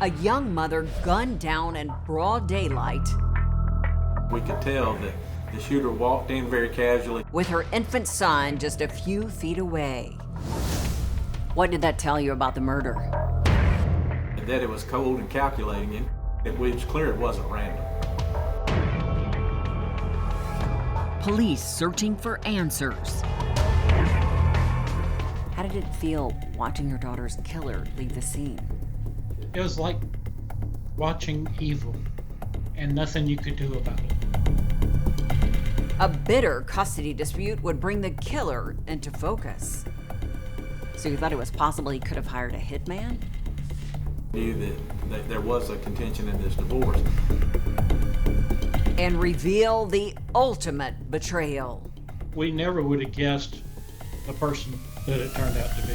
A young mother gunned down in broad daylight We could tell that the shooter walked in very casually. with her infant son just a few feet away. What did that tell you about the murder? And that it was cold and calculating, and it was clear it wasn't random. Police searching for answers. How did it feel watching your daughter's killer leave the scene? It was like watching evil and nothing you could do about it. A bitter custody dispute would bring the killer into focus. So you thought it was possible he could have hired a hitman? Knew that there was a contention in this divorce. And reveal the ultimate betrayal. We never would have guessed the person that it turned out to be.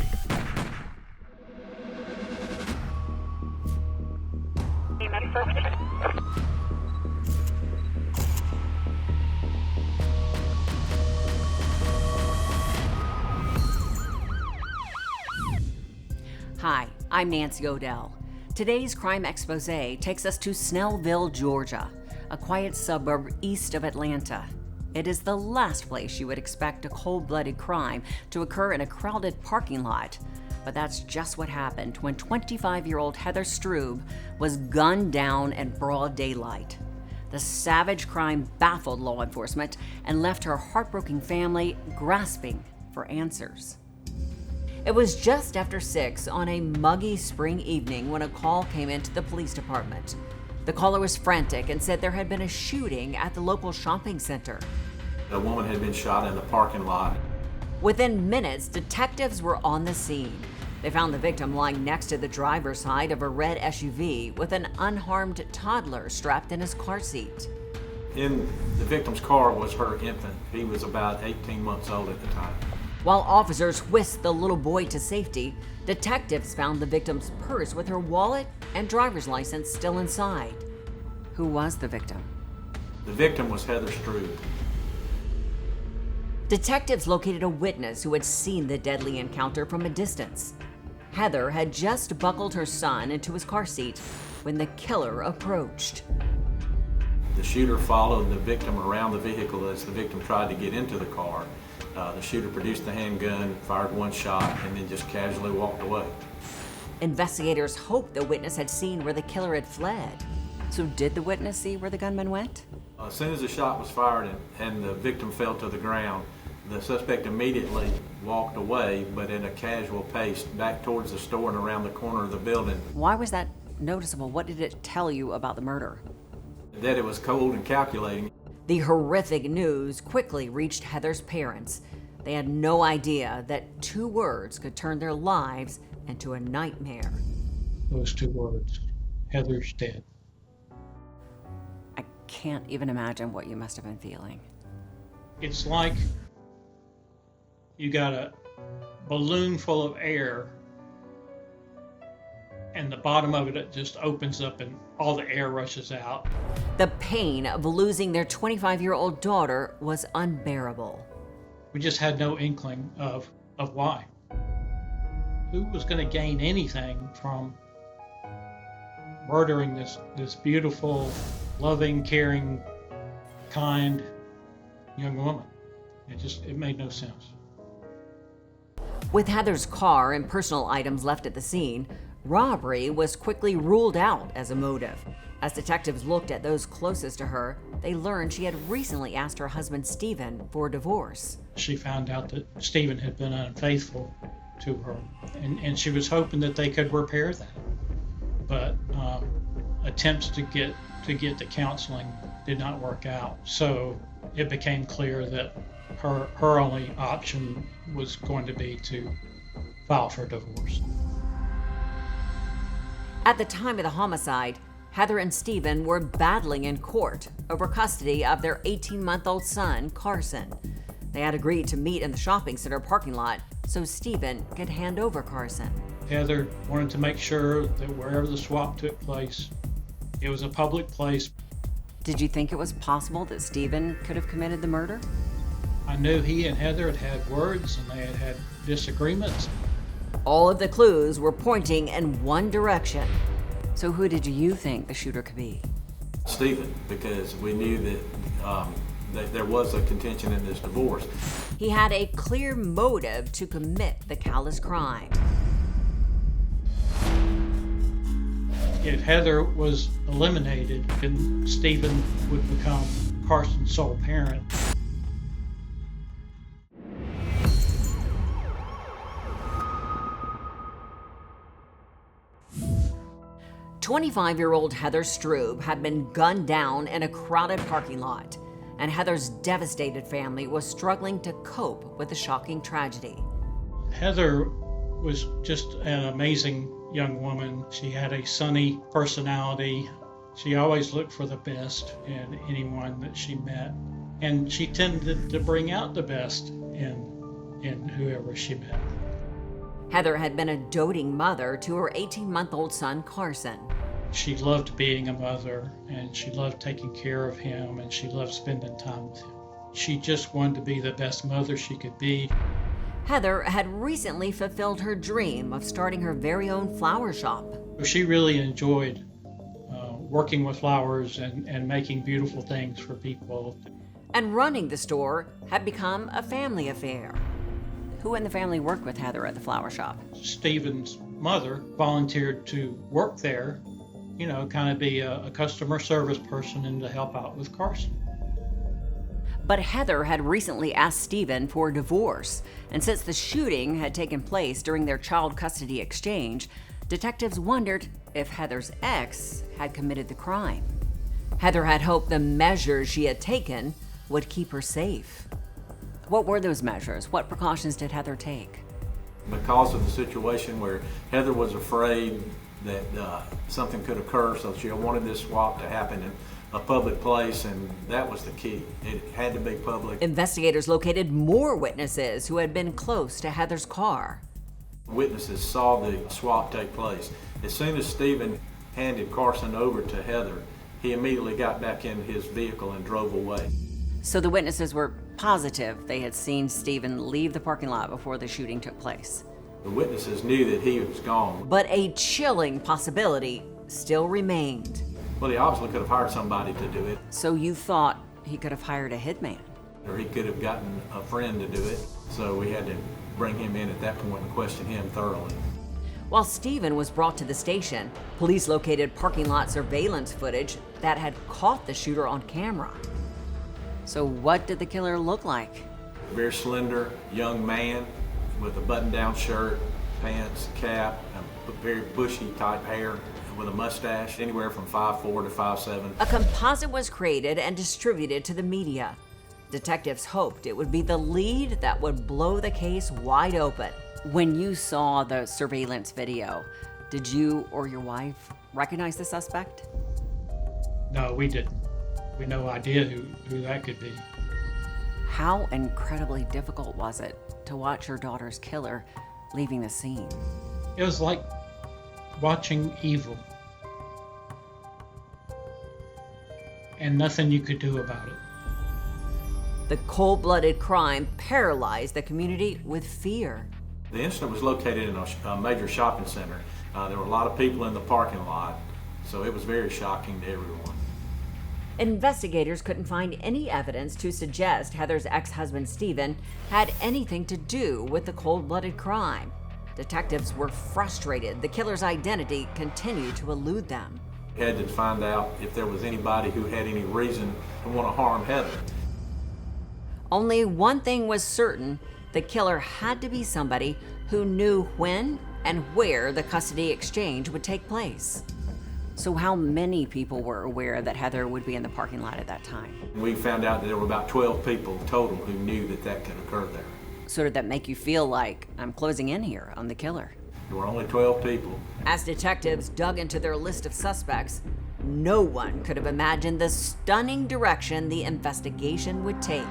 Hi, I'm Nancy Odell. Today's Crime Exposé takes us to Snellville, Georgia, a quiet suburb east of Atlanta. It is the last place you would expect a cold-blooded crime to occur in a crowded parking lot. But that's just what happened when 25-year-old Heather Strube was gunned down in broad daylight. The savage crime baffled law enforcement and left her heartbroken family grasping for answers. It was just after 6 on a muggy spring evening when a call came into the police department. The caller was frantic and said there had been a shooting at the local shopping center. A woman had been shot in the parking lot. Within minutes, detectives were on the scene. They found the victim lying next to the driver's side of a red SUV with an unharmed toddler strapped in his car seat. In the victim's car was her infant. He was about 18 months old at the time. While officers whisked the little boy to safety, detectives found the victim's purse with her wallet and driver's license still inside. Who was the victim? The victim was Heather Strube. Detectives located a witness who had seen the deadly encounter from a distance. Heather had just buckled her son into his car seat when the killer approached. The shooter followed the victim around the vehicle as the victim tried to get into the car. The shooter produced the handgun, fired one shot, and then just casually walked away. Investigators hoped the witness had seen where the killer had fled. So did the witness see where the gunman went? As soon as the shot was fired and the victim fell to the ground, the suspect immediately walked away, but in a casual pace, back towards the store and around the corner of the building. Why was that noticeable? What did it tell you about the murder? That it was cold and calculating. The horrific news quickly reached Heather's parents. They had no idea that 2 words could turn their lives into a nightmare. Those 2 words, Heather's dead. I can't even imagine what you must have been feeling. It's like you got a balloon full of air and the bottom of it just opens up and all the air rushes out. The pain of losing their 25-year-old daughter was unbearable. We just had no inkling of why. Who was going to gain anything from murdering this beautiful, loving, caring, kind young woman? It made no sense. With Heather's car and personal items left at the scene, robbery was quickly ruled out as a motive. As detectives looked at those closest to her, they learned she had recently asked her husband Stephen for a divorce. She found out that Stephen had been unfaithful to her, and she was hoping that they could repair that. But attempts to get the counseling did not work out. So it became clear that her only option was going to be to file for divorce. At the time of the homicide, Heather and Stephen were battling in court over custody of their 18-month-old son, Carson. They had agreed to meet in the shopping center parking lot so Stephen could hand over Carson. Heather wanted to make sure that wherever the swap took place, it was a public place. Did you think it was possible that Stephen could have committed the murder? I knew he and Heather had had words and they had had disagreements. All of the clues were pointing in one direction. So who did you think the shooter could be? Stephen, because we knew that there was a contention in this divorce. He had a clear motive to commit the callous crime. If Heather was eliminated, then Stephen would become Carson's sole parent. "25-year-old Heather Strube had been gunned down in a crowded parking lot, and Heather's devastated family was struggling to cope with the shocking tragedy. Heather was just an amazing young woman. She had a sunny personality. She always looked for the best in anyone that she met, and she tended to bring out the best in whoever she met. Heather had been a doting mother to her 18-month-old son, Carson. She loved being a mother, and she loved taking care of him, and she loved spending time with him. She just wanted to be the best mother she could be. Heather had recently fulfilled her dream of starting her very own flower shop. She really enjoyed working with flowers and making beautiful things for people. And running the store had become a family affair. Who in the family worked with Heather at the flower shop? Stephen's mother volunteered to work there, kind of be a customer service person and to help out with Carson. But Heather had recently asked Stephen for a divorce, and since the shooting had taken place during their child custody exchange, detectives wondered if Heather's ex had committed the crime. Heather had hoped the measures she had taken would keep her safe. What were those measures? What precautions did Heather take? Because of the situation where Heather was afraid that something could occur, so she wanted this swap to happen in a public place, and that was the key. It had to be public. Investigators located more witnesses who had been close to Heather's car. Witnesses saw the swap take place. As soon as Stephen handed Carson over to Heather, he immediately got back in his vehicle and drove away. So the witnesses were positive they had seen Stephen leave the parking lot before the shooting took place. The witnesses knew that he was gone. But a chilling possibility still remained. Well, he obviously could have hired somebody to do it, So you thought he could have hired a hitman? or he could have gotten a friend to do it. So we had to bring him in at that point and question him thoroughly. While Stephen was brought to the station, police located parking lot surveillance footage that had caught the shooter on camera. So what did the killer look like? A very slender young man with a button-down shirt, pants, cap, a very bushy type hair with a mustache, anywhere from 5'4" to 5'7". A composite was created and distributed to the media. Detectives hoped it would be the lead that would blow the case wide open. When you saw the surveillance video, did you or your wife recognize the suspect? No, we didn't. We had no idea who that could be. How incredibly difficult was it to watch your daughter's killer leaving the scene? It was like watching evil, and nothing you could do about it. The cold-blooded crime paralyzed the community with fear. The incident was located in a major shopping center. There were a lot of people in the parking lot, so it was very shocking to everyone. Investigators couldn't find any evidence to suggest Heather's ex-husband Stephen had anything to do with the cold-blooded crime. Detectives were frustrated. The killer's identity continued to elude them. We had to find out if there was anybody who had any reason to want to harm Heather. Only one thing was certain: the killer had to be somebody who knew when and where the custody exchange would take place. So how many people were aware that Heather would be in the parking lot at that time? We found out that there were about 12 people total who knew that that could occur there. So did that make you feel like I'm closing in here on the killer? There were only 12 people. As detectives dug into their list of suspects, no one could have imagined the stunning direction the investigation would take.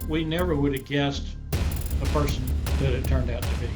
We never would have guessed the person that it turned out to be.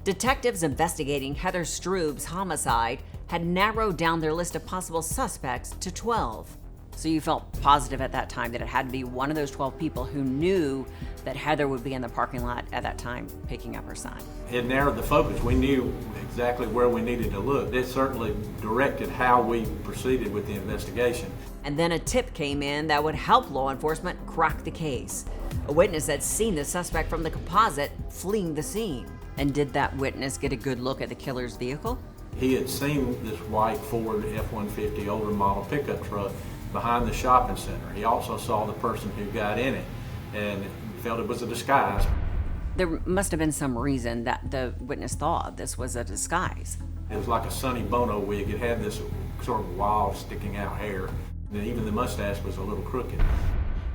Detectives investigating Heather Strube's homicide had narrowed down their list of possible suspects to 12. So you felt positive at that time that it had to be one of those 12 people who knew that Heather would be in the parking lot at that time picking up her son. It narrowed the focus. We knew exactly where we needed to look. It certainly directed how we proceeded with the investigation. And then a tip came in that would help law enforcement crack the case. A witness had seen the suspect from the composite fleeing the scene. And did that witness get a good look at the killer's vehicle? He had seen this white Ford F-150 older model pickup truck behind the shopping center. He also saw the person who got in it and felt it was a disguise. There must have been some reason that the witness thought this was a disguise. It was like a Sonny Bono wig. It had this sort of wild sticking out hair. And even the mustache was a little crooked.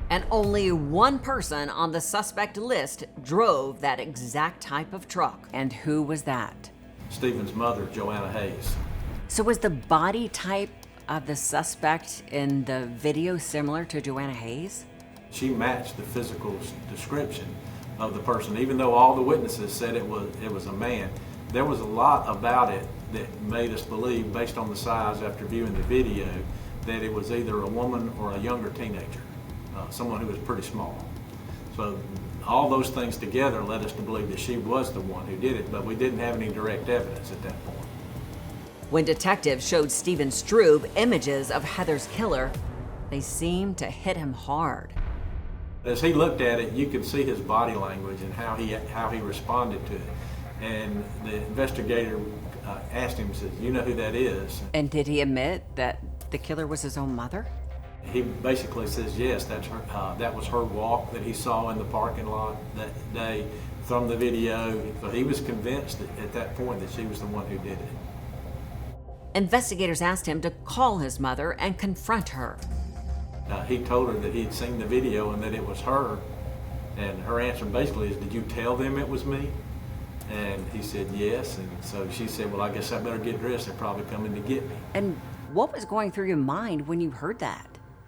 And only one person on the suspect list drove that exact type of truck. And who was that? Stephen's mother, Joanna Hayes. So was the body type of the suspect in the video similar to Joanna Hayes? She matched the physical description of the person. Even though all the witnesses said it was a man, there was a lot about it that made us believe, based on the size after viewing the video, that it was either a woman or a younger teenager, someone who was pretty small. So all those things together led us to believe that she was the one who did it, but we didn't have any direct evidence at that point. When detectives showed Heather Strube images of Heather's killer, they seemed to hit him hard. As he looked at it, you could see his body language and how he responded to it. And the investigator asked him, said, "You know who that is?" And did he admit that the killer was his own mother? He basically says, yes, that's her. That was her walk that he saw in the parking lot that day from the video. So he was convinced at that point that she was the one who did it. Investigators asked him to call his mother and confront her. He told her that he had seen the video and that it was her. And her answer basically is, "Did you tell them it was me?" And he said yes. And so she said, "Well, I guess I better get dressed. They're probably coming to get me." And what was going through your mind when you heard that?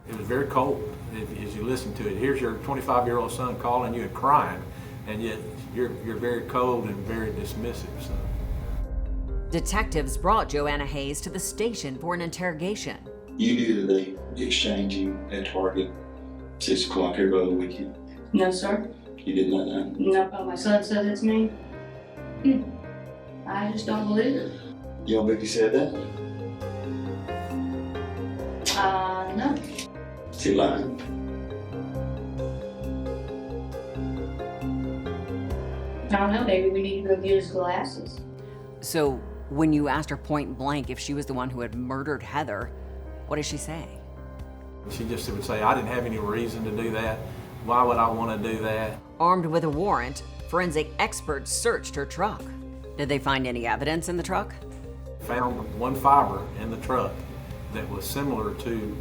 It was very cold as you listen to it. Here's your 25-year-old son calling you and crying, and yet you're very cold and very dismissive. So. Detectives brought Joanna Hayes to the station for an interrogation. You knew that they exchanging at Target 6 o'clock every other weekend? No, sir. You did not know? No, but my son said it's me. I just don't believe it. You don't think he said that? No. Is he lying? I don't know, maybe we need to go get his glasses. So when you asked her point blank if she was the one who had murdered Heather, what did she say? She just would say, "I didn't have any reason to do that. Why would I want to do that?" Armed with a warrant, forensic experts searched her truck. Did they find any evidence in the truck? Found one fiber in the truck that was similar to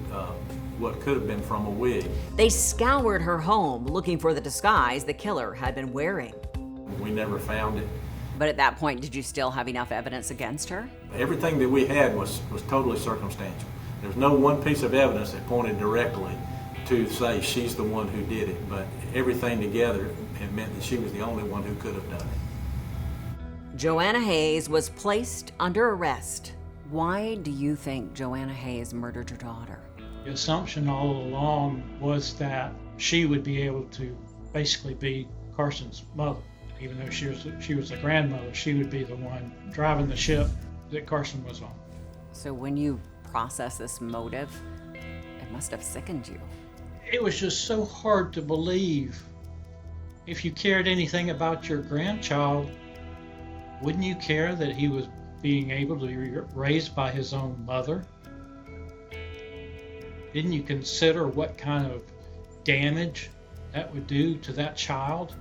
what could have been from a wig. They scoured her home looking for the disguise the killer had been wearing. We never found it. But at that point, did you still have enough evidence against her? Everything that we had was totally circumstantial. There's no one piece of evidence that pointed directly to say she's the one who did it, but everything together, it meant that she was the only one who could have done it. Joanna Hayes was placed under arrest. Why do you think Joanna Hayes murdered your daughter? The assumption all along was that she would be able to basically be Carson's mother. Even though she was the grandmother, she would be the one driving the ship that Carson was on. So when you process this motive, it must have sickened you. It was just so hard to believe. If you cared anything about your grandchild, wouldn't you care that he was being able to be raised by his own mother? Didn't you consider what kind of damage that would do to that child?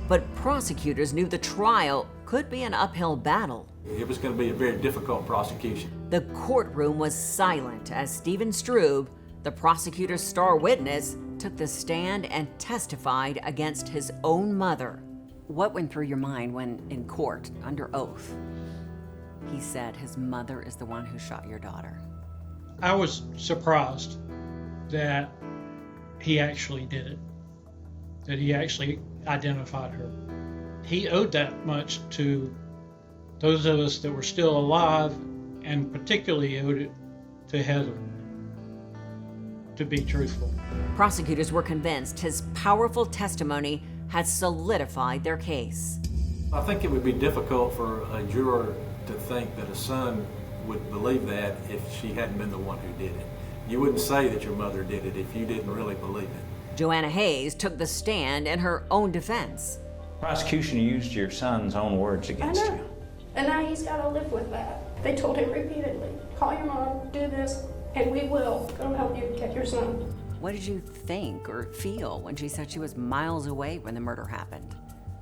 But prosecutors knew the trial could be an uphill battle. It was going to be a very difficult prosecution. The courtroom was silent as Heather Strube, the prosecutor's star witness, took the stand and testified against his own mother. What went through your mind when, in court, under oath, he said his mother is the one who shot your daughter? I was surprised that he actually did it, that he actually identified her. He owed that much to those of us that were still alive, and particularly owed it to Heather. to be truthful. Prosecutors were convinced his powerful testimony had solidified their case. I think it would be difficult for a juror to think that a son would believe that if she hadn't been the one who did it. You wouldn't say that your mother did it if you didn't really believe it. Joanna Hayes took the stand in her own defense. Prosecution used your son's own words against you. And now he's got to live with that. They told him repeatedly, call your mom, do this, and we will go help you get your son. What did you think or feel when she said she was miles away when the murder happened?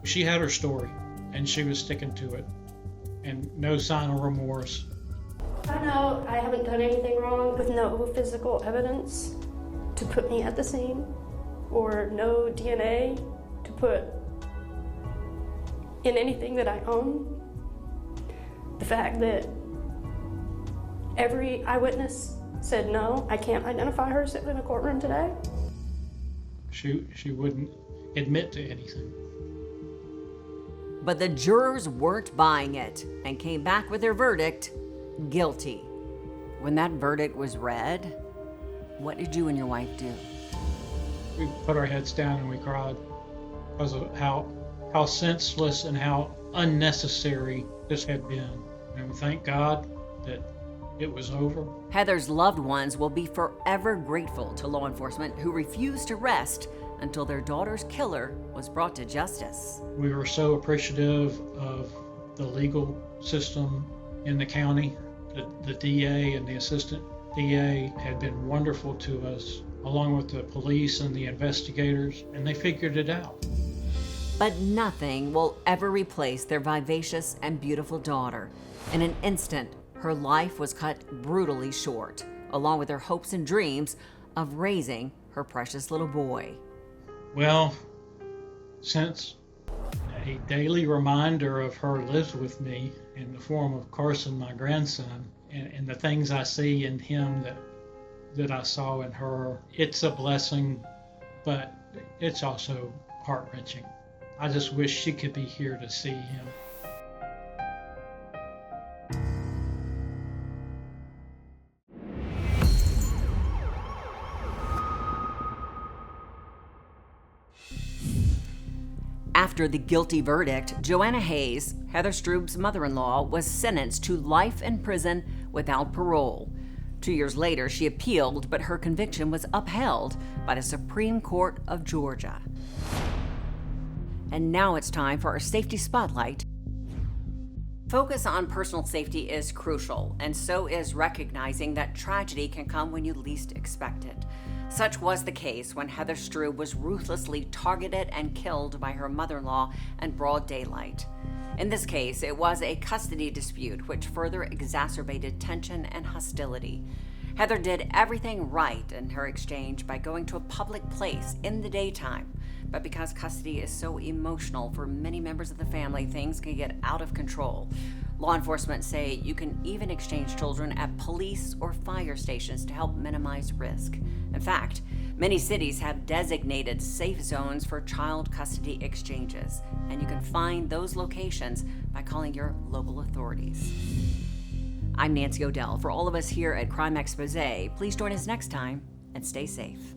She had her story, and she was sticking to it, and no sign of remorse. I know I haven't done anything wrong with no physical evidence to put me at the scene, or no DNA to put in anything that I own. The fact that every eyewitness said no, I can't identify her sitting in a courtroom today. She wouldn't admit to anything. But the jurors weren't buying it and came back with their verdict, guilty. When that verdict was read, what did you and your wife do? We put our heads down and we cried because of how senseless and how unnecessary this had been. And thank God that it was over. Heather's loved ones will be forever grateful to law enforcement who refused to rest until their daughter's killer was brought to justice. We were so appreciative of the legal system in the county. The DA and the assistant DA had been wonderful to us, along with the police and the investigators, and they figured it out. But nothing will ever replace their vivacious and beautiful daughter. In an instant, her life was cut brutally short, along with her hopes and dreams of raising her precious little boy. Well, since a daily reminder of her lives with me in the form of Carson, my grandson, and the things I see in him that I saw in her, it's a blessing, but it's also heart-wrenching. I just wish she could be here to see him. After the guilty verdict, Joanna Hayes, Heather Strube's mother-in-law, was sentenced to life in prison without parole. 2 years later, she appealed, but her conviction was upheld by the Supreme Court of Georgia. And now it's time for our safety spotlight. Focus on personal safety is crucial, and so is recognizing that tragedy can come when you least expect it. Such was the case when Heather Strube was ruthlessly targeted and killed by her mother-in-law in broad daylight. In this case, it was a custody dispute which further exacerbated tension and hostility. Heather did everything right in her exchange by going to a public place in the daytime. But because custody is so emotional for many members of the family, things can get out of control. Law enforcement say you can even exchange children at police or fire stations to help minimize risk. In fact, many cities have designated safe zones for child custody exchanges, and you can find those locations by calling your local authorities. I'm Nancy O'Dell. For all of us here at Crime Exposé, please join us next time and stay safe.